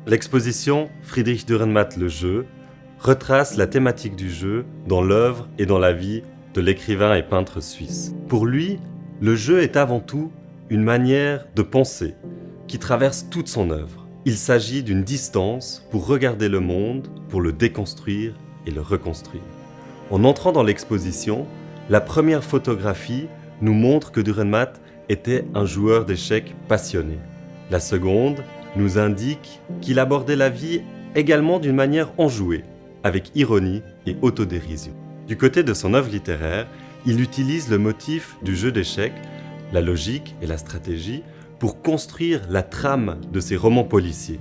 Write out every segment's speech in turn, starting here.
L'exposition Friedrich Dürrenmatt le jeu retrace la thématique du jeu dans l'œuvre et dans la vie de l'écrivain et peintre suisse. Pour lui, le jeu est avant tout une manière de penser qui traverse toute son œuvre. Il s'agit d'une distance pour regarder le monde, pour le déconstruire et le reconstruire. En entrant dans l'exposition, la première photographie nous montre que Dürrenmatt était un joueur d'échecs passionné. La seconde nous indique qu'il abordait la vie également d'une manière enjouée, avec ironie et autodérision. Du côté de son œuvre littéraire, il utilise le motif du jeu d'échecs, la logique et la stratégie, pour construire la trame de ses romans policiers.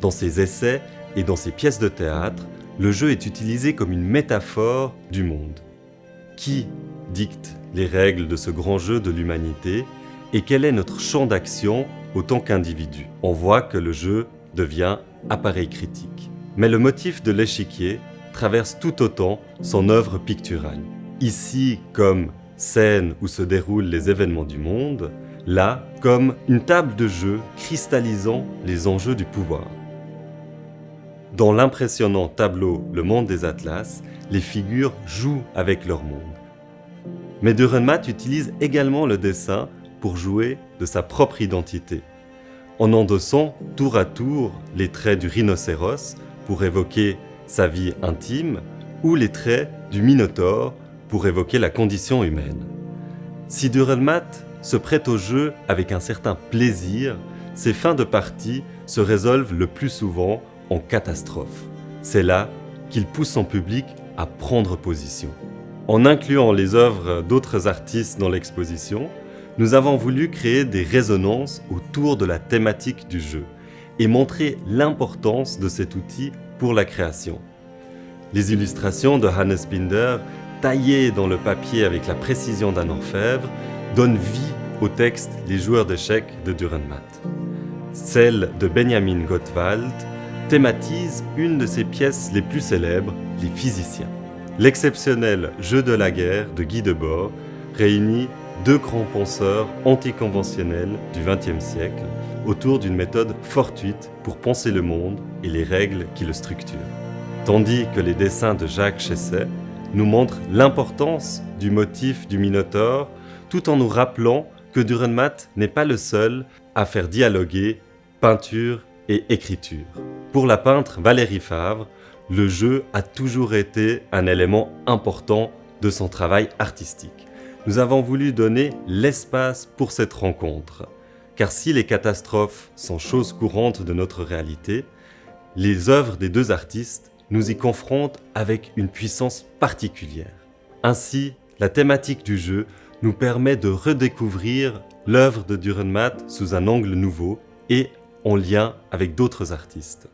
Dans ses essais et dans ses pièces de théâtre, le jeu est utilisé comme une métaphore du monde. Qui dicte les règles de ce grand jeu de l'humanité et quel est notre champ d'action autant qu'individu? On voit que le jeu devient appareil critique. Mais le motif de l'échiquier traverse tout autant son œuvre picturale. Ici comme scène où se déroulent les événements du monde, là comme une table de jeu cristallisant les enjeux du pouvoir. Dans l'impressionnant tableau Le Monde des Atlas, les figures jouent avec leur monde. Mais Dürrenmatt utilise également le dessin pour jouer de sa propre identité, en endossant tour à tour les traits du rhinocéros pour évoquer sa vie intime ou les traits du minotaure pour évoquer la condition humaine. Si Dürrenmatt se prête au jeu avec un certain plaisir, ses fins de partie se résolvent le plus souvent en catastrophe. C'est là qu'il pousse son public à prendre position. En incluant les œuvres d'autres artistes dans l'exposition, nous avons voulu créer des résonances autour de la thématique du jeu et montrer l'importance de cet outil pour la création. Les illustrations de Hannes Binder, taillées dans le papier avec la précision d'un orfèvre, donnent vie au texte Les joueurs d'échecs de Dürrenmatt. Celle de Benjamin Gottwald thématise une de ses pièces les plus célèbres, Les physiciens. L'exceptionnel Jeu de la guerre de Guy Debord réunit deux grands penseurs anticonventionnels du XXe siècle autour d'une méthode fortuite pour penser le monde et les règles qui le structurent. Tandis que les dessins de Jacques Chesset nous montrent l'importance du motif du Minotaure, tout en nous rappelant que Dürrenmatt n'est pas le seul à faire dialoguer peinture et écriture. Pour la peintre Valérie Favre, le jeu a toujours été un élément important de son travail artistique. Nous avons voulu donner l'espace pour cette rencontre, car si les catastrophes sont choses courantes de notre réalité, les œuvres des deux artistes nous y confrontent avec une puissance particulière. Ainsi, la thématique du jeu nous permet de redécouvrir l'œuvre de Dürrenmatt sous un angle nouveau et en lien avec d'autres artistes.